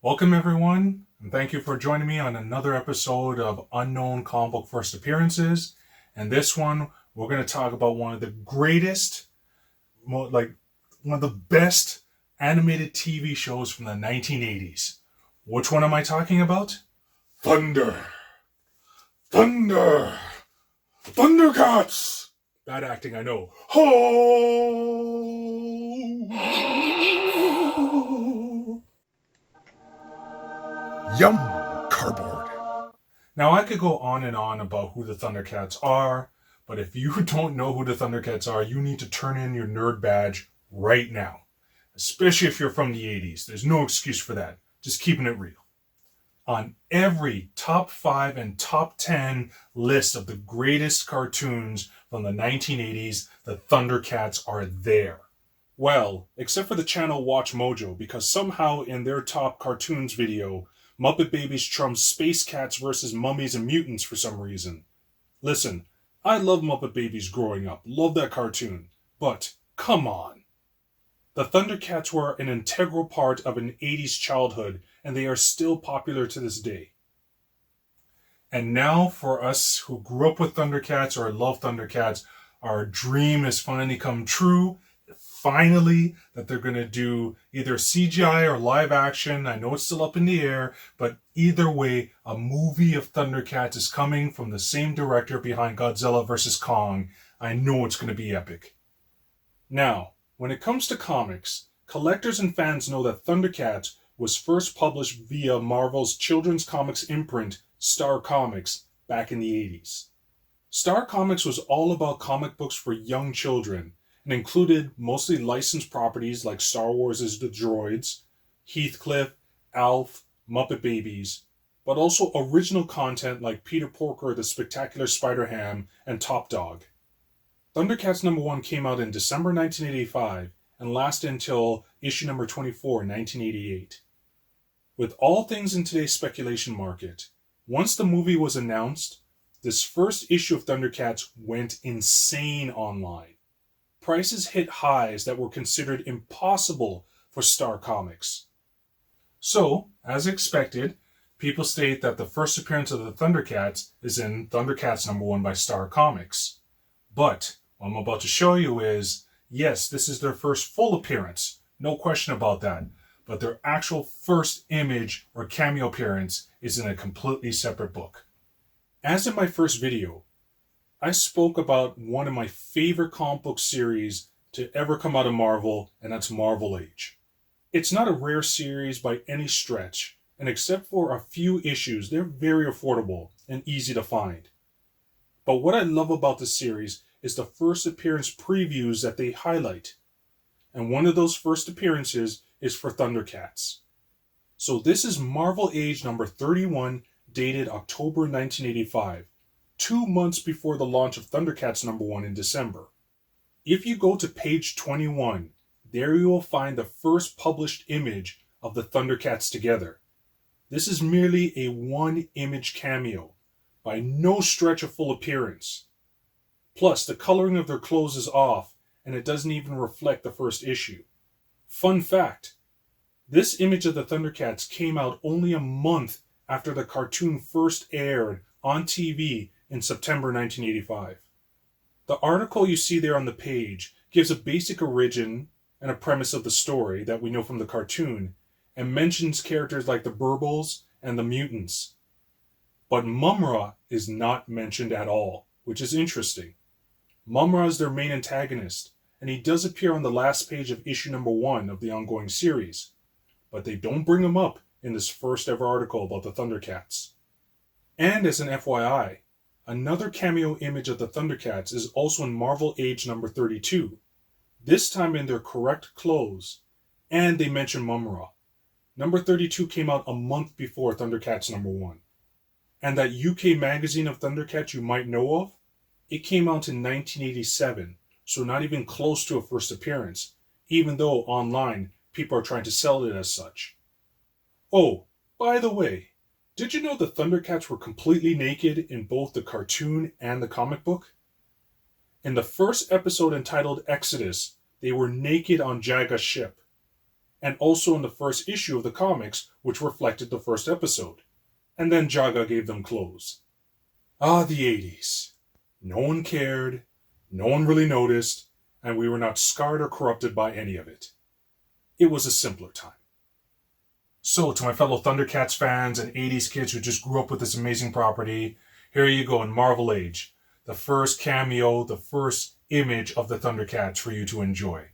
Welcome everyone, and thank you for joining me on another episode of Unknown Comic Book First Appearances. And this one, we're going to talk about one of the greatest, one of the best animated TV shows from the 1980s. Which one am I talking about? Thunder! Thunder! Thundercats! Bad acting, I know. Ho! Yum! Cardboard. Now, I could go on and on about who the Thundercats are, but if you don't know who the Thundercats are, you need to turn in your nerd badge right now. Especially if you're from the 80s. There's no excuse for that. Just keeping it real. On every top 5 and top 10 list of the greatest cartoons from the 1980s, the Thundercats are there. Well, except for the channel Watch Mojo, because somehow in their top cartoons video, Muppet Babies trumps Space Cats versus Mummies and Mutants for some reason. Listen, I love Muppet Babies growing up, love that cartoon, but come on. The Thundercats were an integral part of an 80s childhood, and they are still popular to this day. And now for us who grew up with Thundercats or love Thundercats, our dream has finally come true. Finally, that they're going to do either CGI or live action. I know it's still up in the air, but either way, a movie of Thundercats is coming from the same director behind Godzilla vs. Kong. I know it's going to be epic. Now, when it comes to comics, collectors and fans know that Thundercats was first published via Marvel's children's comics imprint, Star Comics, back in the 80s. Star Comics was all about comic books for young children, and included mostly licensed properties like Star Wars' The Droids, Heathcliff, Alf, Muppet Babies, but also original content like Peter Porker, The Spectacular Spider-Ham, and Top Dog. Thundercats #1 came out in December 1985 and lasted until issue number 24 in 1988. With all things in today's speculation market, once the movie was announced, this first issue of Thundercats went insane online. Prices hit highs that were considered impossible for Star Comics. So, as expected, people state that the first appearance of the Thundercats is in Thundercats #1 by Star Comics. But what I'm about to show you is, yes, this is their first full appearance, no question about that, but their actual first image or cameo appearance is in a completely separate book. As in my first video, I spoke about one of my favorite comic book series to ever come out of Marvel, and that's Marvel Age. It's not a rare series by any stretch, and except for a few issues, they're very affordable and easy to find. But what I love about the series is the first appearance previews that they highlight. And one of those first appearances is for Thundercats. So this is Marvel Age number 31, dated October 1985. 2 months before the launch of Thundercats #1 in December. If you go to page 21, there you will find the first published image of the Thundercats together. This is merely a one-image cameo, by no stretch a full appearance. Plus, the coloring of their clothes is off, and it doesn't even reflect the first issue. Fun fact, this image of the Thundercats came out only a month after the cartoon first aired on TV in September 1985. The article you see there on the page gives a basic origin and a premise of the story that we know from the cartoon, and mentions characters like the Burbles and the Mutants. But Mumra is not mentioned at all, which is interesting. Mumra is their main antagonist, and he does appear on the last page of issue #1 of the ongoing series, but they don't bring him up in this first ever article about the Thundercats. And as an FYI, another cameo image of the Thundercats is also in Marvel Age number 32, this time in their correct clothes, and they mention Mumra. Number 32 came out a month before Thundercats #1. And that UK magazine of Thundercats you might know of, it came out in 1987, so not even close to a first appearance, even though online people are trying to sell it as such. Oh, by the way, did you know the Thundercats were completely naked in both the cartoon and the comic book? In the first episode entitled Exodus, they were naked on Jaga's ship. and also in the first issue of the comics, which reflected the first episode. And then Jaga gave them clothes. Ah, the 80s. No one cared, no one really noticed, and we were not scarred or corrupted by any of it. It was a simpler time. So, to my fellow Thundercats fans and 80s kids who just grew up with this amazing property, here you go in Marvel Age. The first cameo, the first image of the Thundercats for you to enjoy.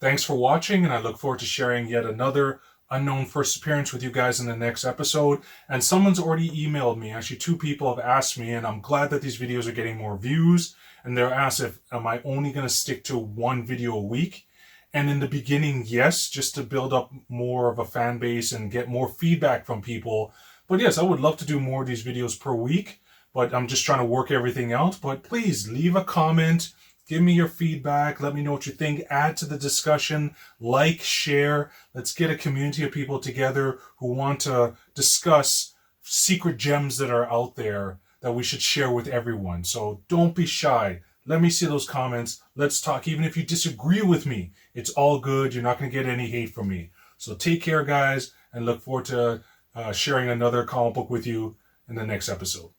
Thanks for watching, and I look forward to sharing yet another unknown first appearance with you guys in the next episode. And someone's already emailed me. Actually, 2 people have asked me, and I'm glad that these videos are getting more views. And they're asked if, am I only going to stick to 1 video a week? And in the beginning, yes, just to build up more of a fan base and get more feedback from people. But yes, I would love to do more of these videos per week, but I'm just trying to work everything out. But please leave a comment. Give me your feedback. Let me know what you think. Add to the discussion. Like, share. Let's get a community of people together who want to discuss secret gems that are out there that we should share with everyone. So don't be shy. Let me see those comments. Let's talk. Even if you disagree with me, it's all good. You're not going to get any hate from me. So take care, guys, and look forward to sharing another comic book with you in the next episode.